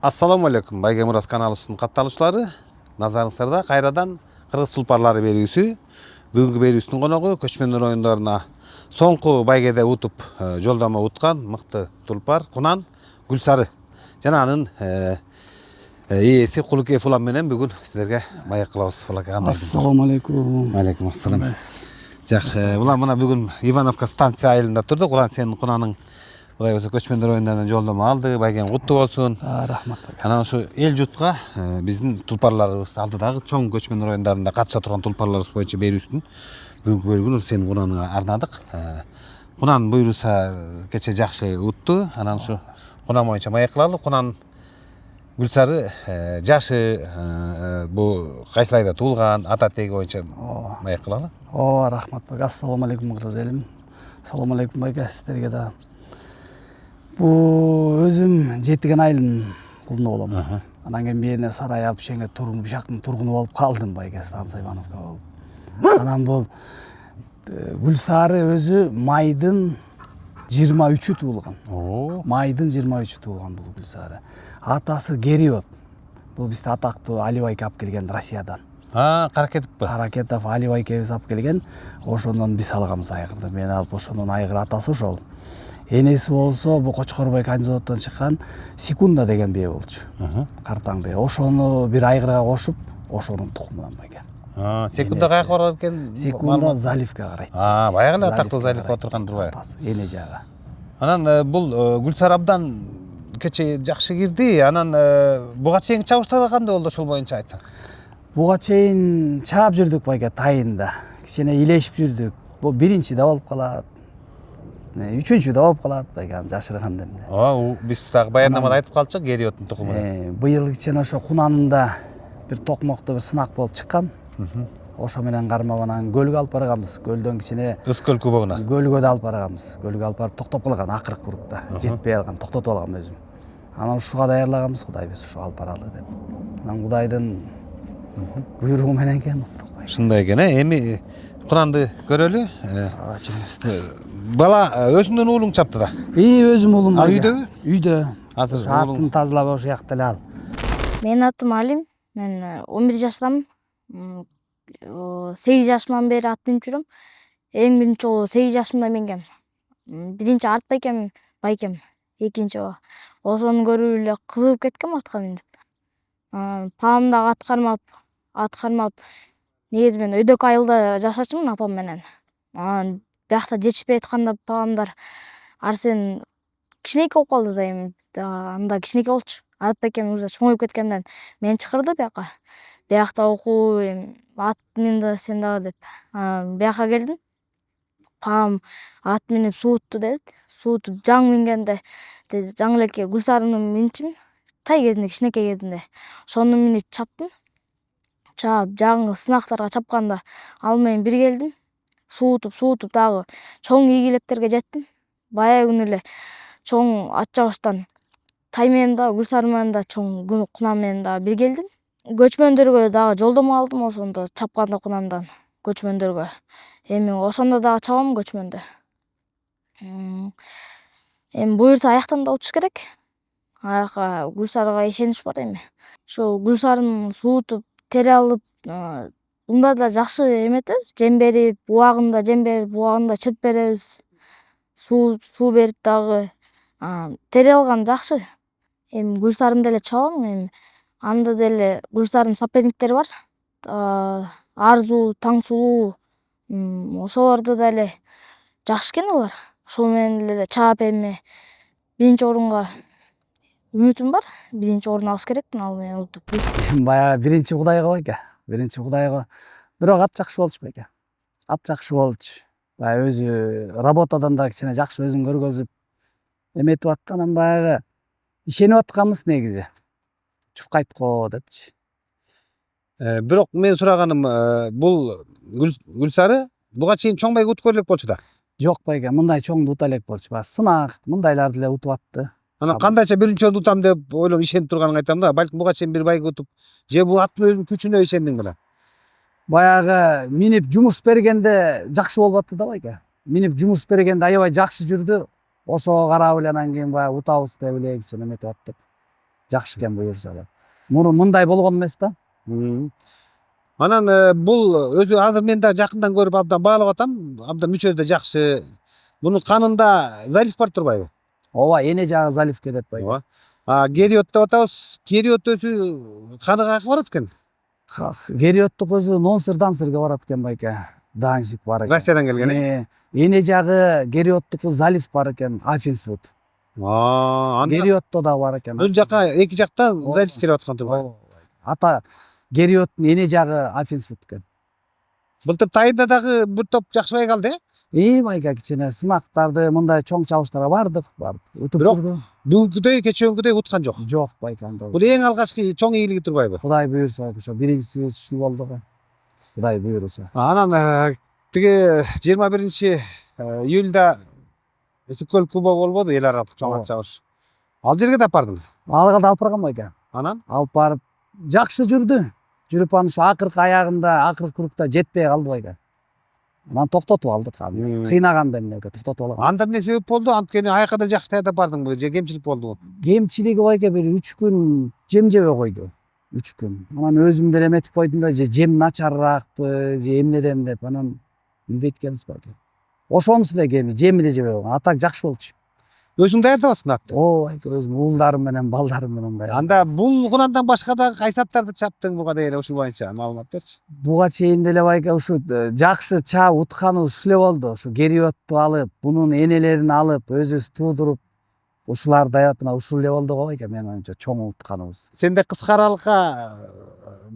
Assalamu алейкум, Байге Мурас каналыбыздын катталуучулары. Назарыңыздарда кайрадан кыргыз тулпарлары берүүсү. Бүгүнкү берүүбүздүн коногу көчмөндөр оюндарына соңку байгеде утуп жолдомо уткан мыкты тулпар Кунан Гүлсары жана анын ээси Кулукеев улам менен бүгүн сиздерге маек кылабыз. Ассаламу алейкум. Алейкум ассалам. Жакшы, улам мына бүгүн Ивановка станция айылында турдук. Улам сенин Кунанын Кудай болсо көчмөндөр оюндарынан жолдомо алды. Байгең куттуу болсун. Рахмат. Анан ушу эл журтка биздин тулпарларыбыз алдыдагы чоң көчмөндөр оюндарында катыша турган тулпарларыбыз боюнча берүүбүздүн бүгүнкү бөлүгүн сенин Кунаныңа арнадык. Кунан буйруса кече жакшы утту. Анан ушу Кунан боюнча маек кылалы. Кунан Гүлсары жашы бу кайсы айда туулган, ата теги боюнча маек кылалы. Рахмат. Ассаламу алейкум кыргыз элим. Ассаламу алейкум байга сиздерге да. Бу өзүм 7 айылдын кулуну болом. Анан кийин мени сарай алып шеңе бушактын тургуну болуп калдым байга станция Ивановка болуп. Анан бул Гүлсары өзү майдын 23-ü туулган. Майдын 23-ü туулган бул Гүлсары. Атасы Гериот. Бул бизде атактуу Али байке алып келген Россиядан. Каракетовпу? Каракетов Али байкебиз алып келген. Ошондон биз алганбыз айгырды. Мен алып ошондон айгыр атасы ошол. Энеси болсо бу Кочкорбай Канжзаводдон чыккан Секунда деген бие болчу. Картаң бие. Ошону бир айгырга кошуп, ошонун тукумунан байга. Секунда каяка барат экен? Секунда Заливке карайт. Баягы эле атактуу Заливке отурган турбайбы? Эне жагы. Анан бул Гүлсары абдан кече жакшы кирди. Анан буга чейинки чабыштар кандай болду ошол боюнча айтсаң? Буга чейин чаап жүрдүк байга тайында. Кичине илешип жүрдүк. Бу биринчи да болуп калат. Үчүнчү да болуп калат байга жашырганда эмне. Биз дагы баяндамада айтып калчук Гериоттун тукуму. Быйыл кичине ошо Кунанында бир токмокто бир сынак болуп чыккан. Ошо менен кармап анан көлгө алып барганбыз. Көлдөн кичине Ыскөл күбөгүнө. Көлгө да алып барганбыз. Көлгө алып барып токтоп калган акыркы урукта. Жетпей алган, токтотуп алгам өзүм. Анан ушуга даярлаганбыз, Кудай биз ушу алып баралы деп. Анан Кудайдын буйругу менен экен уттук. Ушундай экен, эми Кунанды көрөлү. Бала өзүңдүн уулуң чапты да. Өзүм уулум. Үйдөбү? Үйдө. Азыр атын тазалап ошо жакта эле ал. Менин атым Алим. Мен 11 жаштамын. 8 жашымдан бери ат минип жүрөм. Эң биринчи жолу 8 жашымда мингем. Биринчи арт байкем, экинчи ошону көрүп эле кызыгып кеткем атка минип. Папам дагы ат кармап, негизи мен өйдөк айылда жашачумун апам менен. Биякта жетишпей атканда папамдар Арсен кичинекей болуп калды да эми. Анда кичинекей болчу. Арт байкем уже чоңоюп кеткенден мени чакырды бияка. Биякта окуу, ат мин сен дагы деп. Бияка келдим. Папам ат минип суутtu дедит. Суутуп жаң мингенде жаң элекке Гүлсарыны минчимин. Тай кезинде, кичинекей кезинде. Ошону минип чаптым. Чаап жаңы сынактарга чапканда ал менен бир келдим. Суутуп дагы чоң ийгилектерге жеттим. Баягы күнү эле чоң ат чабыштан тай менен да, Гүлсары менен да, чоң Кунан менен да бир келдим. Көчмөндөргө дагы жолдомо алдым ошондо чапканда Кунандан көчмөндөргө. Эми ошондо дагы чабам көчмөндө. Эми буюрса аяктан да учуш керек. Аяка Гүлсарыга ишенич бар эми. Ошо Гүлсарын суутуп, тере алып, мында да жакшы эметебиз. Жем берип, убагында чөп беребиз. Суу берип дагы тере алган жакшы. Эми Гүлсарын деле чабам. Эми анда деле Гүлсарынын соперниктери бар. Арзу, Таңсулуу, ошолорду деле жакшы экен алар. Ошол менен эле чаап эми биринчи орунга үмүтүм бар. Биринчи орун алыш керекмин ал менен утуп. Баягы биринчи Кудайга байка. Биринчи Кудайга. Бирок ат жакшы болчу байка. Ат жакшы болчу. Баягы өзү работадан да кичине жакшы өзүн көргөзүп эметип атты. Анан баягы ишенип атканбыз негизи. Чуркайткоо депчи. Бирок мен сураганым бул Гүлсары буга чейин чоң байге утуп көрө элек болчу да. Жок байка, мындай чоңду ута элек болчу. Сынак, мындайларды эле утуп атты. Анан кандайча биринчи орунду утам деп ойлоп ишенип турганын айтам да. Балким буга чейин бир байге утуп, же бул аттын өзүнүн күчүнө ишендиң беле? Баягы минип жумуш бергенде жакшы болуп атты да байка. Минип жумуш бергенде аябай жакшы жүрдү. Ошого карап эле анан кийин баягы утабыз деп эле кичине эметип аттык. жакшы экен буюрса деп. Мурун мындай болгон эмес да. Анан бул өзү азыр мен да жакындан көрүп абдан баалап атам. Абдан мүчөсү да жакшы. Мунун канында залив бар турбайбы? Ооба, эне жагы залив кетет байке. Ооба. Гериот деп атабыз. Гериот өзү каны каяка барат экен? Гериоттук өзү Нонсер-Дансерге барат экен байке. Данзиг бар экен. Россиядан келген. Эне жагы Гериоттуку залив бар экен, Афинсвуд. Гериотто да бар экен. Бул жака эки жактан залив келип аткан турбайбы? Ата Гериоттун эне жагы Афинсвуд экен. Былтыр Тайында дагы бир топ жакшы бай калды, Байке кичине сынактарды мындай чоң чабыштарга бардык. Утуп жүрдү. Бүгүнкүдөй, кечээкүдөй уткан жок. Жок байке анда. Бул эң алгачкы чоң ийгилиги турбайбы? Кудай буйрса байке, ошо биринчисибиз ушул болду го. Кудай буйрса. Анан тиги 21-июлда Ысыккөл кубогу болбоду, эл аралык чоң ат чабыш. Ал жерге да бардың? Алга да алып баргам байке. Анан? Алып барып жакшы жүрдү. Жүрүп анан ушу акыркы аягында, акыркы кругта жетпей калды байке. Анан токтотуп алдык. Кыйнаганда эмнеге токтотуп алган. Анда эмне себеп болду? Анткени аякка да жакшы даярдап бардыңбы же кемчилик болдубу? Кемчилиги байке бир 3 күн жем жебей койду. 3 күн. Анан өзүм деле эметип койдум да, же жем начарраакпы, же эмнеден деп, анан билбейт экенбиз байке. Ошонусу эле кеми, жем эле жебей койгон. Атак жакшы болчу. Өзүң даярдабасың атты? Байке, өзүм уулдарым менен, балдарым менен даярдап. Анда бул кунандан башка дагы кайсы аттарды чаптың буга дейин ушул боюнча маалымат берчи. Буга чейин деле байке ушу жакшы чаап утканыбыз ушул эле болду. Ушу Гериотту алып, бунун энелерин алып, өзүбүз туудуруп, ушулар даярдап, мына ушул эле болду го байке, менин оюмча чоң утканыбыз. Сенде кыска аралыкка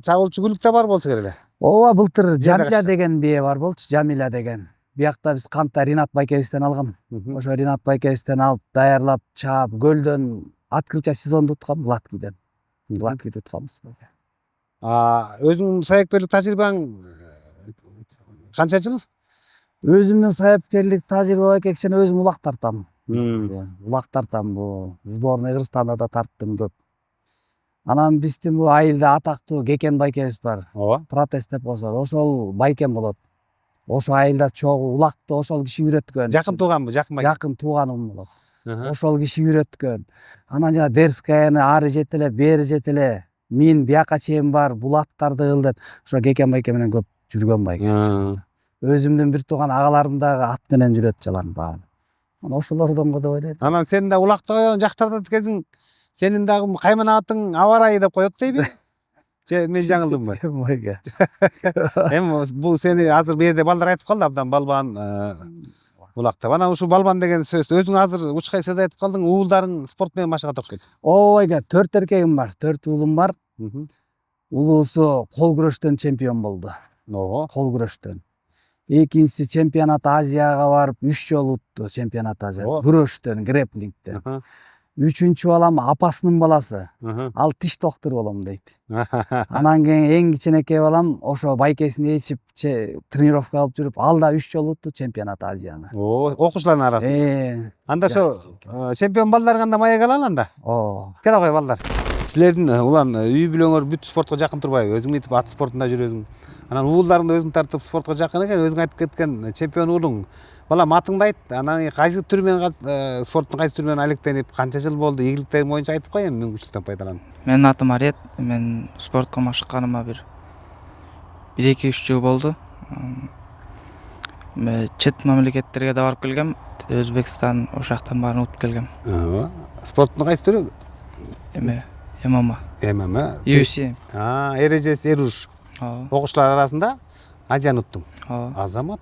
чабуулчу күлүк да бар болсо керек эле. Ооба, былтыр Жамиля деген бие бар болчу, Жамиля деген. Биякта биз кантта Ринат байкебизден алгам. Ошо Ринат байкебизден алып, даярлап, чаап, көлдөн открытие сезонду уткам, Гладкиден. Гладкид утканбыз байке. Өзүңүн саяккерлик тажрыйбаң канча жыл? Өзүмдүн саяккерлик тажрыйба байке, кичине өзүм улак тартам. Улак тартам, бу сборный Кыргызстанда да тарттым көп. Анан биздин бу айылда атактуу Кекен байкебиз бар. Ооба. Протест деп коесуз. Ошол байкем болот. Ошо айылда чогуу улакты ошол киши үйрөткөн. Жакын тууганбы, жакын байке? Жакын тууганым болот. Ошол киши үйрөткөн. Анан жана Дерскаяны ары жете эле, бери жете эле. Мен бияка чейин бар, бул аттарды кыл деп, ошо Кекен байке менен көп жүргөн байке. Өзүмдүн бир тууган агаларым дагы ат менен жүрөт жалаң баары. Анан ошолордон го деп ойлойм. Анан сен да улакта жакшы тартат экенсиң. Сенин дагы каймана атың Аварай деп коет дейби? Же мен жаңылдымбы? Байке. Эми бул сени азыр бу жерде балдар айтып калды, абдан балбан улактап. Анан ушул балбан деген сөз өзүң азыр учкай сөз айтып калдың, уулдарың спорт менен машыгат окшойт. Ооба байке, 4 эркегим бар, 4 уулум бар. Улуусу кол күрөштөн чемпион болду. Кол күрөштөн. Экинчиси чемпионат Азияга барып 3 жолу утту, чемпионат Азия. Күрөштөн, грэплингден. Үчүнчү балам апасынын баласы. Ал тиш доктуру болом дейт. Анан кийин эң кичинекей балам ошо байкесин ээчип тренировка алып жүрүп, ал да 3 жолу утту чемпионат Азияны. Окуучулардын арасында. Анда ошо чемпион балдар кандай маек алалы анда? Кел кой балдар. Силердин улан үй бүлөңөр бүт спортко жакын турбайбы? Өзүң мынтип ат спортунда жүрөсүң. Анан уулдарыңды өзүң тартып спортко жакын экен, өзүң айтып кеткен чемпион уулуң. Балам атыңды айт, анан кайсы түр менен спорттун кайсы түрү менен алектенип, канча жыл болду, ийгиликтериң боюнча айтып кой эми мүмкүнчүлүктөн пайдаланып. Менин атым Арет, мен спортко машыкканыма бир 1-2-3 жыл болду. Чет мамлекеттерге да барып келгем, Өзбекстан, ошактан баарын утуп келгем. Спорттун кайсы түрү? ММА. UFC. Эрежеси эруш. Окуучулар арасында Азияны уттуң. Азамат.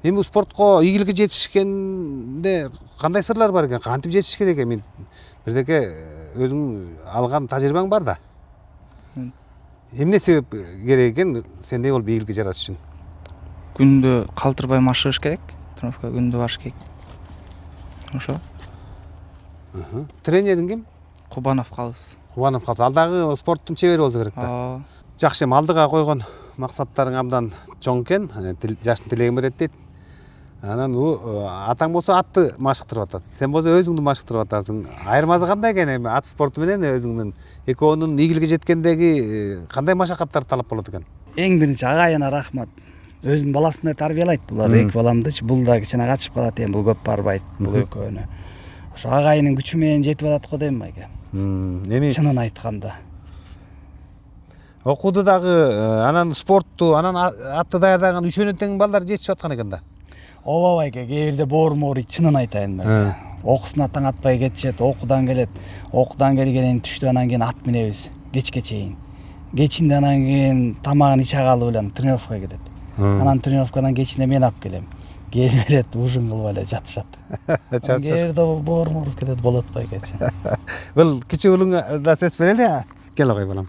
Эми спортко ийгиликке жетишкенде кандай сырлар бар экен? Кантип жетишкен экен? Мен бирдеке өзүң алган тажрыйбаң бар да. Эмне себеп керек экен сендей болуп ийгиликке жаратыш үчүн? Күндү калтырбай машыгыш керек. Тренировкага күндү барыш керек. Ошо. Тренериң ким? Кубанов Калыс. Кубанов Калыс. Ал дагы спорттун чебери болсо керек да. Жакшы, алдыга койгон максаттарың абдан чоң экен. Жаштын тилегин берет дейт. Анан атаң болсо атты машыктырып атат. Сен болсо өзүңдү машыктырып атасың. Айырмасы кандай экен эми ат спорту менен өзүңдүн экөөнүн ийгиликке жеткендеги кандай машакаттар талап болот экен? Эң биринчи агайына рахмат. Өзүнүн баласындай тарбиялайт. Булар эки баламдычы, бул да кичине качып калат, эми бул көп барбайт, бул экөөнү. Ошо агайынын күчү менен жетип атат го дейм байке. Эми чынын айтканда. окууду дагы анан спортту, анан атты даярдаган үчөөнө тең балдар жетишип аткан экен да. Ооба байке, кээ бирде боорум чынын айтайын байке. Окусуна таң атпай кетишет, окуудан келет. Окуудан келгенен түштө анан кийин ат минебиз кечке чейин. Кечинде анан кийин тамагын иче калып эле тренировкага кетет. Анан тренировкадан кечинде мен алып келем. Келип элет ужин кылып эле жатышат. Кээ бирде боорум ооруп кетет болот байке. Бул кичи уулуңа да сөз берели. Кел ой балам.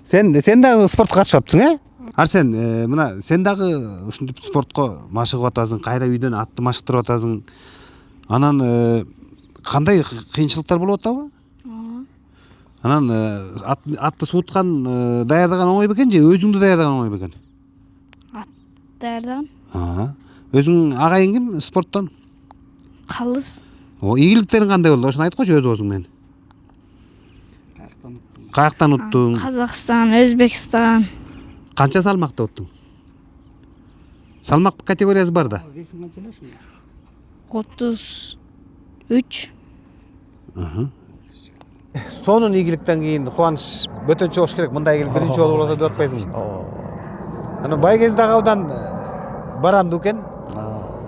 Сен дагы спортко катышып атсың, Арсен, мына сен дагы ушинтип спортко машыгып атасың, кайра үйдөн атты машыктырып атасың. Анан кандай кыйынчылыктар болуп атабы? Анан атты сууткан даярдаган оңой бекен же өзүңдү даярдаган оңой бекен? Ат даярдаган. Өзүң агайың ким спорттон? Калыс. Ийгиликтериң кандай болду? Ошону айткойчу өз оозуң менен. Каяктан уттуң? Казакстан, Өзбекстан. Канча салмакта уттуң? Салмак категориясы бар да. 33. Сонун ийгиликтен кийин кубаныч бөтөнчө болуш керек. Мындай ийгилик биринчи жолу болот деп атпайсыңбы? Анан байгез дагы абдан баранды экен.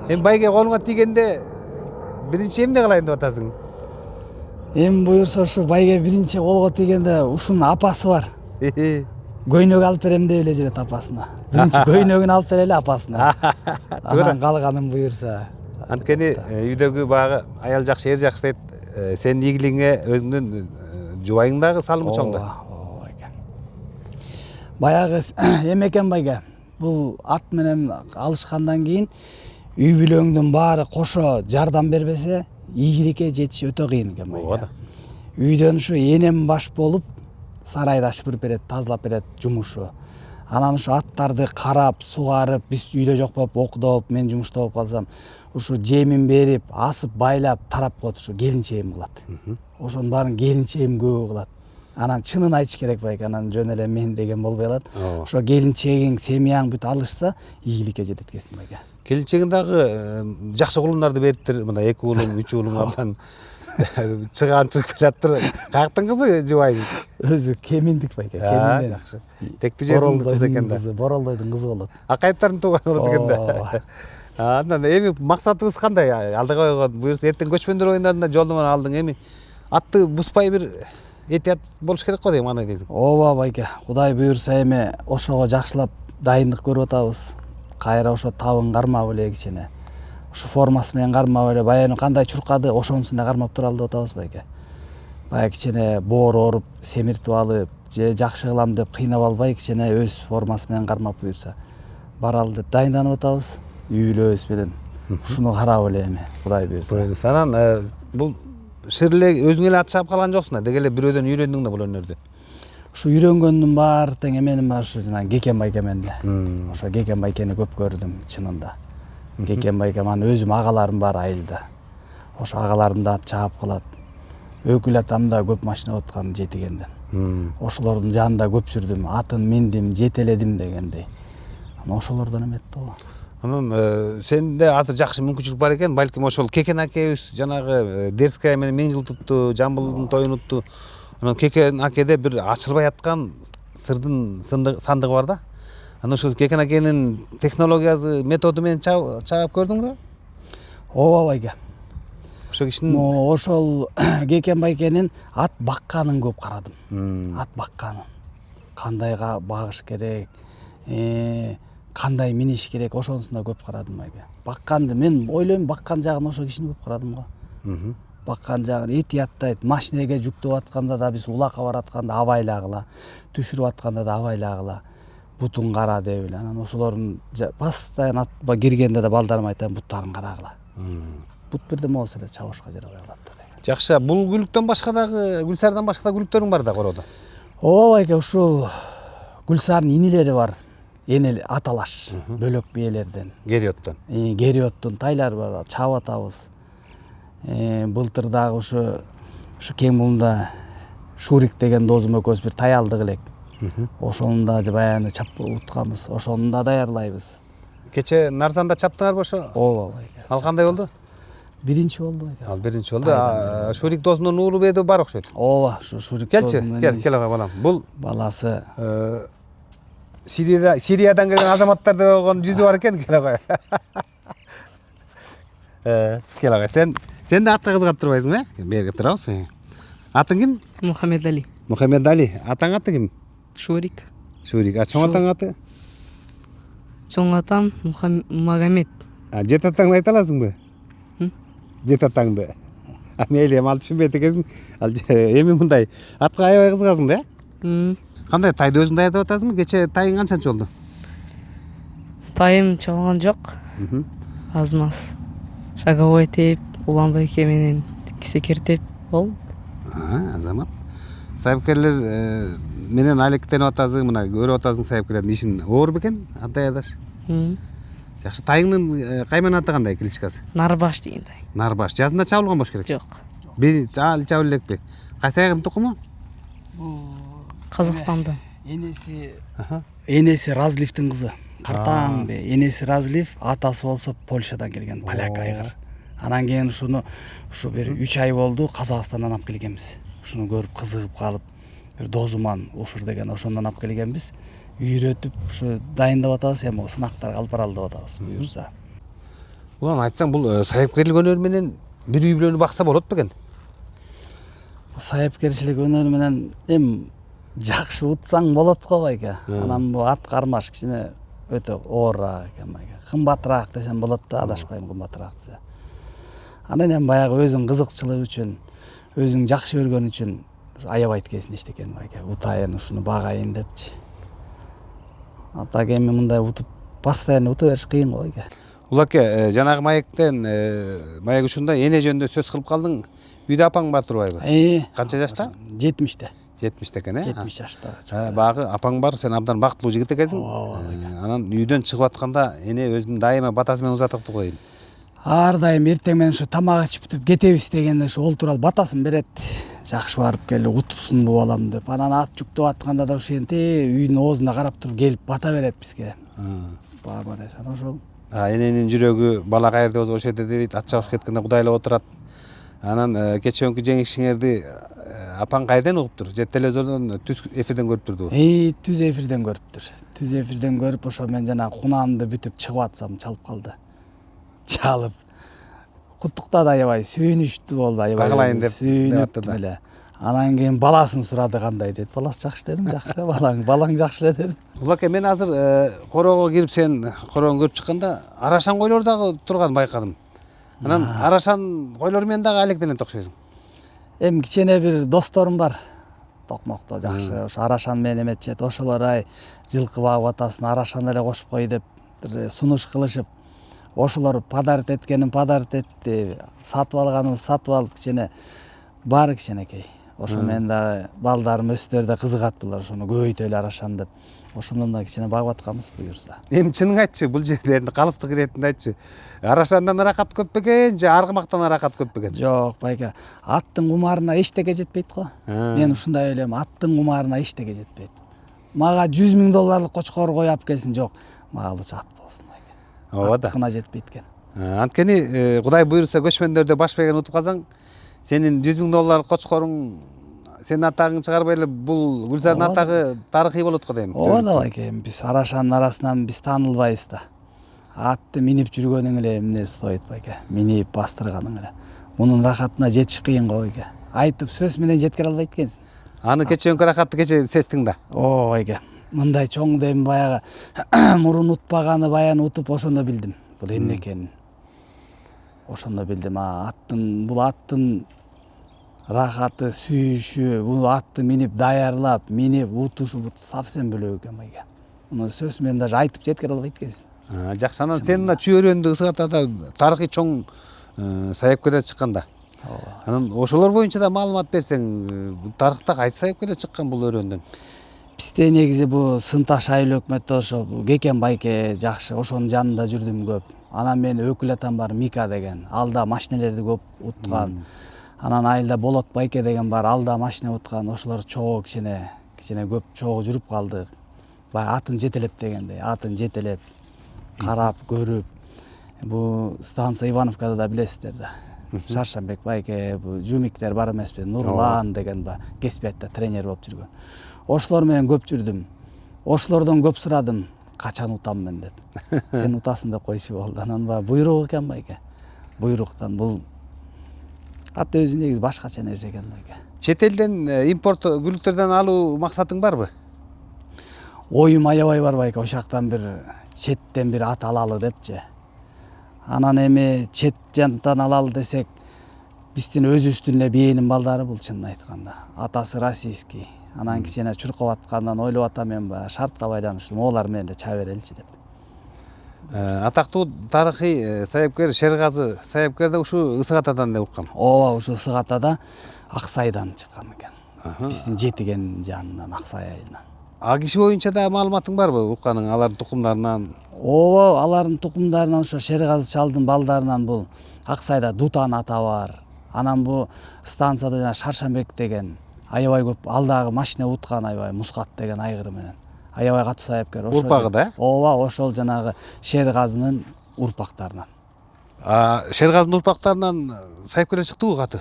Эми байге колуңа тийгенде биринчи эмне кылайын деп атасың? Эми буюрса ушу байге биринчи колго тийгенде ушунун апасы бар. Көйнөк алып берем деп эле жүрөт апасына. Биринчи көйнөгүн алып берели апасына. Анан калганын буюрса. Анткени үйдөгү багы аял жакшы, эр жакшы дейт. Сенин ийгилигиңе өзүңдүн жубайың дагы салымы чоң да. Баягы эме экен байге. Бул ат менен алышкандан кийин үй бүлөңдүн баары кошо жардам бербесе, ийгиликке жетиш өтө кыйын экен байге. Үйдөн ушу энем баш болуп сарайды ашып берет, тазалап берет жумушу. Анан ушу аттарды карап, сугарып, биз үйдө жок болуп, окууда болуп, мен жумушта болуп калсам, ушу жемин берип, асып, байлап, тарап коет, ушу келинчегим кылат. Ошонун баарын келинчегим көбү кылат. Анан чынын айтыш керек байке, анан жөн эле мен деген болбой калат. Ошо келинчегиң, семьяң бүт алышса, ийгиликке жетет экенсиң байке. Келинчегиң дагы жакшы кулундарды бериптир, мына 2 уулуң, 3 уулуң абдан чыгып келаптыр. Каяктын кызы жубайың? Өзү Кеминдик байке, Кеминден. Жакшы. Тектүү жердин кызы экен да. Боролдойдун кызы болот. Акаевдардын тууганы болот экен да. Андан эми максатыбыз кандай? Алдыга койгон буюрса эртең көчмөндөр оюндарында жолдомо алдың. Эми атты буспай бир этият болуш керек го дейм, андай дейсиң. Ооба байке, Кудай буюрса эми ошого жакшылап дайындык көрүп атабыз. Кайра ошо табын кармап эле кичине. Ушу формасы менен кармап эле баягы кандай чуркады, ошонусун эле кармап туралы деп атабыз байке. Баягы кичине боор ооруп, семиртип алып, же жакшы кылам деп кыйнап албай, кичине өз формасы менен кармап буюрса баралы деп дайынданып атабыз. Үй бүлөбүз менен. Ушуну карап эле эми Кудай буюрса. Анан бул ширле өзүң эле ат чаап калган жоксуң да, дегеле бирөөдөн үйрөндүң да бул өнөрдү. Ушу үйрөнгөндүн баары тең эменин бар ушу жана Кекен байкемен эле. Ошо Кекен байкени көп көрдүм чынында. Кекен байкем анын өзүм агаларым бар айылда. Ошо агаларым да ат чаап калат. Өкүл атам да көп машина откан жетигенден. Ошолордун жанында көп жүрдүм, атын миндим, жетеледим дегендей. Анан ошолордон эметти го. Анан сенде азыр жакшы мүмкүнчүлүк бар экен, балким ошол Кекен акебиз жанагы Дерская менен 1000 жыл тутту, Жамбылдын тоюн утту. Анан Кекен акеде бир ачылбай аткан сырдын сандыгы бар да. Анан ошол Кекен акенин технологиясы, методу менен чаап көрдүңбү? Ооба байке. Ошол кишинин ошол Кекен байкенин ат бакканын көп карадым. Ат бакканын. Кандай багыш керек, кандай миниш керек, ошонусуна көп карадым байке. Бакканды мен ойлойм, баккан жагын ошол кишини көп карадым го. Баккан жагын этияттайт, машинеге жүктөп атканда да биз улакка баратканда абайлагыла, түшүрүп атканда да абайлагыла. Бутун кара деп эле. Анан ошолордун постоянно атка киргенде да балдарыма айтам, буттарын карагыла. Бут бирдеме болсо эле чабышка жарабай калат да. Жакшы, бул күлүктөн башка дагы, Гүлсардан башка да күлүктөрүң бар да короодо. Ооба байке, ушул Гүлсардын инилери бар. Энели аталаш, бөлөк биелерден. Кериоттон. Кериоттун тайлары бар, чаап атабыз. Былтыр дагы ушу кең мурунда Шурик деген досум экөөбүз бир тай алдык элек. Ошону да баягы чап утканбыз, ошону да даярдайбыз. Кече Нарзанда чаптыңарбы ошо? Ооба байке. Ал кандай болду? биринчи болду байке. Ал биринчи болду. Шурик досунун уулу беди бар окшойт. Ооба, ушу Шурик Келчи, досунун кел ага балам. Бул баласы. Сириядан келген азаматтарда болгон жүзү бар экен, кел ага. Кел ага, сен да атка кызыгып турбайсың, Берге турабыз. Атың ким? Мухаммед Али. Мухаммед Али. Атаң аты ким? Шурик. Шурик. А чоң атаң аты? Чоң атам Магомед. Жет атаңды айта аласыңбы? Жет атаңды. Мейли, ал түшүнбөйт экенсиң. Ал эми мындай атка аябай кызыгасың да? Кандай тайды өзүң даярдап атасыңбы? Кече тайың канчанчы болду? Тайым чалган жок. Аз маз. Шаговой теп, улан байке менен секертеп болду. Азамат. Сайыпкерлер менен алектенип атасың, мына көрүп атасың сайыпкерлердин ишин оор бекен ат даярдаш. Жакшы, тайыңдын кайман аты кандай кличкасы? Нарбаш деген тай. Нарбаш. Жазында чабылган болуш керек. Жок. Бир чабыл элекпи? Кайсы айгын тукуму? Казакстандан. Энеси Разливдин кызы. Картаң бе. Энеси Разлив, атасы болсо Польшадан келген поляк айгыр. Анан кийин ушу бир 3 ай болду Казакстандан алып келгенбиз. Ушуну көрүп кызыгып калып, бир Дозуман Ушур деген ошондон алып келгенбиз. Үйрөтүп, ушу дайындап атабыз, эми сынактарга алып баралы деп атабыз, буюрса. Улан айтсаң, бул сайыпкерлик өнөр менен бир үй бүлөнү бакса болот бекен? Сайыпкерчилик өнөрү менен жакшы утсаң болот го байке. Анан бу ат кармаш кичине өтө оорураак экен байке. Кымбатыраак десем болот да, адашпайм кымбатыраак десе. Анан эми баягы өзүң кызыкчылык үчүн, өзүң жакшы көргөн үчүн аябайт кесин иштеген байке. Утайын, ушуну багайын депчи. Так эми мындай утуп, постоянно ута бериш кыйын го байке. Улаке, жанагы маектен, маек учунда эне жөнүндө сөз кылып калдың. Үйдө апаң бар турбайбы? Канча жашта? 70-те. 70 экен, 70 жашта. Багы апаң бар, сен абдан бактылуу жигит экенсиң. Анан үйдөн чыгып атканда эне өзүнүн дайыма батасы менен узатып койдум. Ар дайым эртең менен ушу тамак ичип бүтүп кетебиз дегенде ушу олтуруп алып батасын берет. Жакшы барып келди, утусын бу балам деп. Анан ат жүктөп атканда да ушинте үйдүн оозуна карап туруп келип бата берет бизге. Баба нерсе ошол. Эненин жүрөгү бала каерде болсо ошол жерде дейт, ат чабышып кеткенде кудайлап отурат. Анан кечеөнкү жеңишиңерди апаң кайерден угуптур? Же телевизордон түз эфирден көрүп турду? Түз эфирден көрүптүр. Түз эфирден көрүп, ошо мен жана кунанды бүтүп чыгып атсам чалып калды. Чалып куттуктады, аябай сүйүнүчтүү болду, аябай сүйүнүп эле. Анан кийин баласын сурады, кандай дейт. Баласы жакшы дедим, жакшы, балаң жакшы эле дедим. Улаке, мен азыр короого кирип сен короonu көрүп чыкканда арашан койлор дагы турганын байкадым. Анан арашан койлор менен дагы алектенет окшойсуң. Эми кичине бир досторум бар. Токмокто жакшы, ошо арашан менен эметчет. Ошолор жылкы багып атасын, арашан эле кошуп кой деп сунуш кылышып, ошолор подарок эткенин подарок этти, сатып алганын сатып алып, кичине бар кичинекей. Ошо менен дагы балдарым өстөрдө кызыгат булар, ошону көбөйтөлү арашан деп. Ошондон да кичине багып атканбыз буюрса. Эми чынын айтчы, бул жерлеринде калыстык иретинде айтчы. Арашандан аракат көп бекен же аргымактан аракат көп бекен? Жок, байке. Аттын кумарына эчтеке жетпейт го. Мен ушундай ойлойм, аттын кумарына эчтеке жетпейт. Мага $100,000 кочкор коюп алып келсин, жок. Мага лучше ат болсун байке. Ооба да. Аттыкына жетпейт экен. Анткени Кудай буйрса көчмөндөрдө баш беген утуп калсаң, сенин $100,000 кочкоруң сенин атагың чыгарбай эле бул Гүлзардын атагы тарыхый болот го дейм. Ооба да байке, биз арашанын арасынан биз таанылбайбыз да. Атты минип жүргөнүң эле эмне стоит байке, минип бастырганың эле. Мунун рахатына жетиш кыйын го байке. Айтып сөз менен жеткире албайт экенсиң. Аны кечеөнкү рахатты кече сездиң да. Ооба байке. Мындай чоң дем баягы мурун утпаганы баян утуп ошондо билдим. Бул эмне экенин. Ошондо билдим, бул аттын рахаты, сүйүшү, бул атты минип даярлап, минип утушу бул совсем бөлөк экен байке. Муну сөз менен даже айтып жеткире албайт экенсиң. Жакшы, анан сен мына чүйөрөндү ысыгатада тарыхый чоң сайыпкерлер чыкканда. Анан ошолор боюнча да маалымат берсең, тарыхта кайсы сайыпкерлер чыккан бул өрөөндөн? Бизде негизи бул Сынташ айыл өкмөттө ошо Кекен байке жакшы, ошонун жанында жүрдүм көп. Анан менин өкүл атам бар, Мика деген. Ал да машинелерди көп уткан. Анан айылда Болот байке деген бар, ал да машина уткан. Ошолор чогуу кичине көп чогуу жүрүп калдык. Баягы атын жетелеп дегендей, атын жетелеп, карап, көрүп. Бул станция Ивановкада да билесиздер да. Шаршамбек байке, бу жумиктер бар эмеспи, Нурлан деген кеспиятта тренер болуп жүргөн. Ошолор менен көп жүрдүм. Ошолордон көп сурадым, качан утам мен деп. Сен утасың деп койчу болду. Анан буйрук экен байке. Буйруктан бул ат өзү негизи башкача нерсе экен байке. Чет элден импорт гүлүктөрдөн алуу максатың барбы? Оюм аябай бар байке, ошактан бир четтен бир ат алалы депчи. Анан эми чет жантан алалы десек, биздин өзүбүздүн эле бээнин балдары бул чынын айтканда. Атасы российский. Анан кичине чуркап аткандан ойлоп атам мен шартка байланыштуу моолар менен эле чаба береличи деп. Атактуу тарыхый саяпкер Шергазы саяпкер да ушу Ысык Атадан деп уккам. Ооба, ушу Ысык Атада Аксайдан чыккан экен. Биздин жетиген жанынан Аксай айылынан. А киши боюнча да маалыматың барбы укканың алардын тукумдарынан? Ооба, алардын тукумдарынан ошо Шергазы чалдын балдарынан бул Аксайда Дутан ата бар. Анан бу станцияда жана Шаршамбек деген аябай көп, алдагы машина уткан аябай Мускат деген айгыры менен. Аябай катуу саяпкер. Урпагы да? Ооба, ошол жанагы Шергазынын урпактарынан. Шергазынын урпактарынан саяпкерлер чыктыбы каты?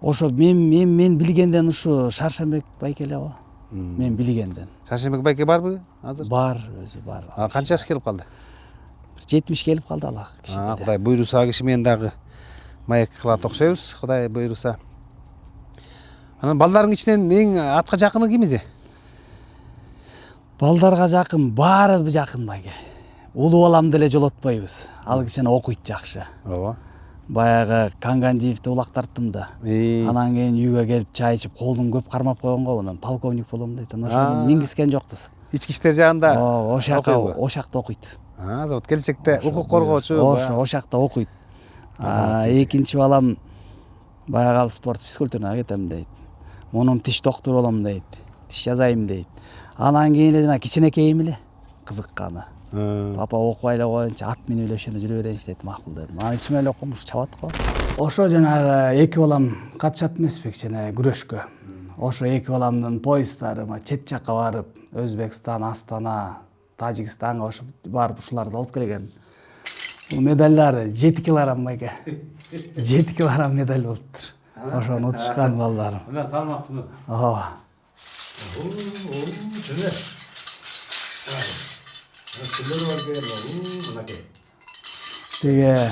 Ошо мен билгенден ушу Шаршамбек байке эле го. Мен билгенден. Шаршамбек байке барбы азыр? Бар, өзү бар. Канча жаш келип калды? 70 келип калды ала киши. Кудай буйруса киши менен дагы маек кылат окшойбуз. Кудай буйруса. Анан балдарың ичинен эң атка жакыны ким эзе? Балдарга жакын, баары жакын байке. Улуу баламды эле жолотпойбуз. Ал кичине окуйт жакшы. Ооба. Баягы Кангандиевди улактарттым да. Анан кийин үйгө келип чай ичип, колун көп кармап койгон го, анан полковник болом дейт. Анан ошону мингискен жокпуз. Ички иштер жагында. Ошакта окуйт. Завод келечекте укук коргоочу. Ошакта окуйт. Экинчи балам баягы спорт физкультурага кетем дейт. Мунун тиш доктуру болом дейт. Тиш жазайм дейт. Анан кийин жана кичинекейим эле кызыкканы. Папа окубай эле коеюнчу, ат минип эле ошондо жүрө берейинчи дейт, макул дедим. Анан ичиме эле окумуш чабат го. Ошо жанагы эки балам катышат эмеспи кичине күрөшкө. Ошо эки баламдын поезддары чет жакка барып, Өзбекстан, Астана, Тажикстанга ошо барып ушуларды алып келген. Бул медальдары 7 килограмм байке. 7 килограмм медаль болуптур. Ошону утушкан балдарым. Мына салмактуу. Ооба. Тиги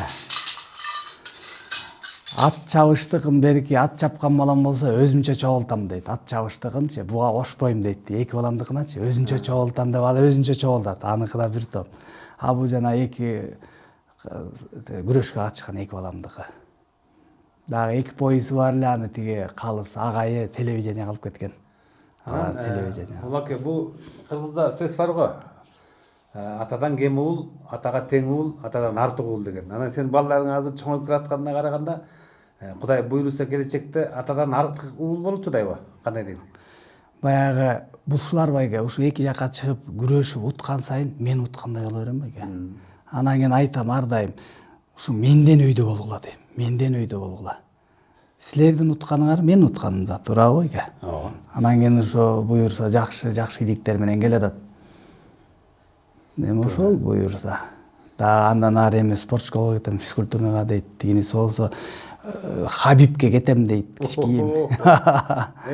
ат чабыштыгын берки ат чапкан балам болсо өзүмчө чогултам дейт. Ат чабыштыгынчы буга кошпойм дейт. Эки баламдыкыначы өзүнчө чогултам деп ал өзүнчө чогултат. Аныкы да бир топ. А бул жана эки күрөшкө катышкан эки баламдыкы. Дагы эки поезы бар эле, аны тиги калыс агайы телевидениеге алып кеткен. Алар телевидение. Улаке, бул кыргызда сөз бар го. Атадан кем уул, атага тең уул, атадан артык уул деген. Анан сен балдарың азыр чоңоюп келатканына караганда, Кудай буйруса келечекте атадан артык уул болчудайбы? Кандай дейт? Баягы булушулар байке, ушу эки жакка чыгып күрөшүп уткан сайын мен уткандай боло берем байке. Анан кийин айтам ар дайым, ушу менден өйдө болгула дейм. Менден өйдө болгула. Силердин утканыңар мен утканымда туурабы байке? Ооба. Анан кийин ошо буйруса жакшы иликтер менен келатат. Эми ошол буйруса. Да андан ары эми спорт школага кетем, физкультурага дейт. Тигинisi болсо Хабибке кетем дейт, кичкийим.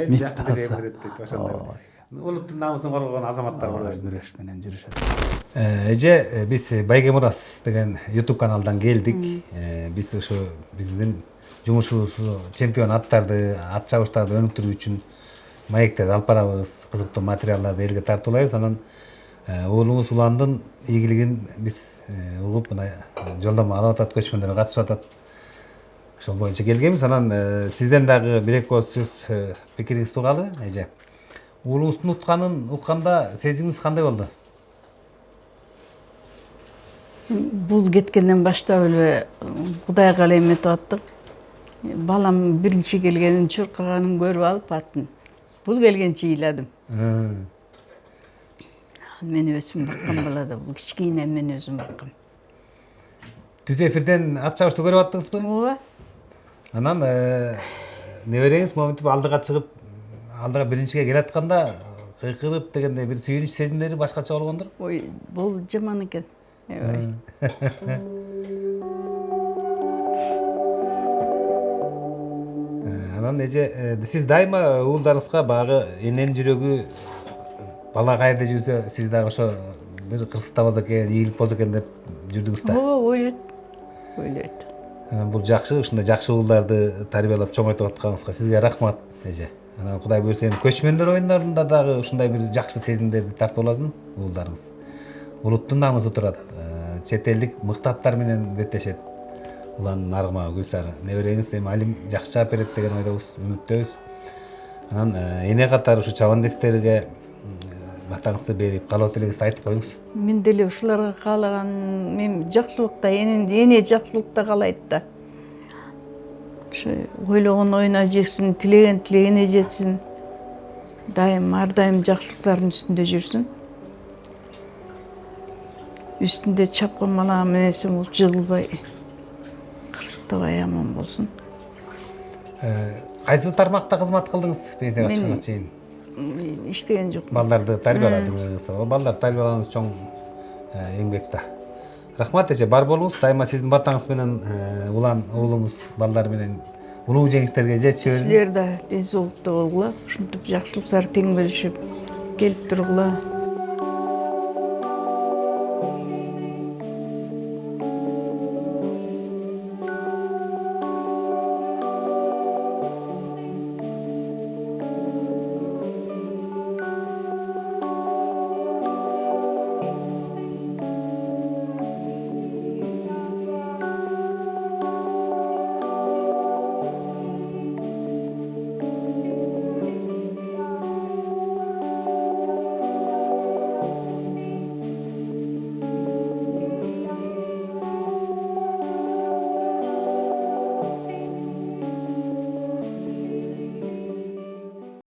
Мечтасы. Улуттун намысын коргогон азаматтар болот. Күрөш менен жүрүшөт. Эже биз Байге Мурас деген YouTube каналдан келдик. Биз ошо биздин жумушубузду чемпион аттарды, ат чабыштарды өнүктүрүү үчүн маектерди алып барабыз, кызыктуу материалдарды элге тартуулайбыз. Анан уулуңуз Уландын ийгилигин биз угуп мына жолдомо алып атат, көчмөндөр катышып атат. Ошол боюнча келгенбиз. Анан сизден дагы бир-эки ооз сөз пикириңизди угалы, эже. Уулуңуздун утканын укканда сезимиңиз кандай болду? Бул кеткенден баштап эле Кудайга эле эметип аттык. Балам биринчи келгенин чуркаганын көрүп алып аттын. Бул келгенче ыйладым. Мен өзүм баккан балада, бул кичкейинен мен өзүм баккам. Түз эфирден ат чабышты көрүп аттыңызбы? Ооба. Анан небереңиз моментип алдыга чыгып, алдыга биринчиге келатканда кыйкырып дегендей бир сүйүнүч сезимдери башкача болгондур. Ой, бул жаман экен. Анан эже сиз дайыма уулдарыңызга баягы эненин жүрөгү бала кайерде жүрсө сиз дагы ошо бир кырсыкта болсо экен, ийгилик болсо экен деп жүрдүңүз да. ооба ойлойт. Анан бул жакшы, ушундай жакшы уулдарды тарбиялап чоңойтуп атканыңызга сизге рахмат эже. Анан Кудай буйрса эми көчмөндөр оюндарында дагы ушундай бир жакшы сезимдерди тартып аласың уулдарыңыз. Улуттун намысы турат. Чет элдик мыкты аттар менен беттешет. Уланын аргымагы Гүлсары. Небереңиз эми алим жакшы чыгып берет деген ойдобуз, үмүттөбүз. Анан эне катары ушу чабандестерге батаңызды берип, каалоо тилегиңизди айтып коюңуз. Мен деле ушуларга каалаган, мен жакшылыкта, эне жакшылыкта каалайт да. Ошо ойлогон оюна жетсин, тилеген тилегине жетсин. Ар дайым жакшылыктардын үстүндө жүрсүн. Үстүндө чапкан малаган менен бул жыгылбай, кырсыктабай аман болсун. Кайсы тармакта кызмат кылдыңыз пенсияга чыкканга чейин? Иштеген жокмун. Балдарды тарбияладыңыз. Балдар тарбиялануңуз чоң эмгек да. Рахмат эже, бар болуңуз. Дайыма сиздин батаңыз менен улан уулуңуз балдар менен улуу жеңиштерге жетиши. Силер да ден соолукта болгула, ушинтип жакшылыктарды тең бөлүшүп келип тургула.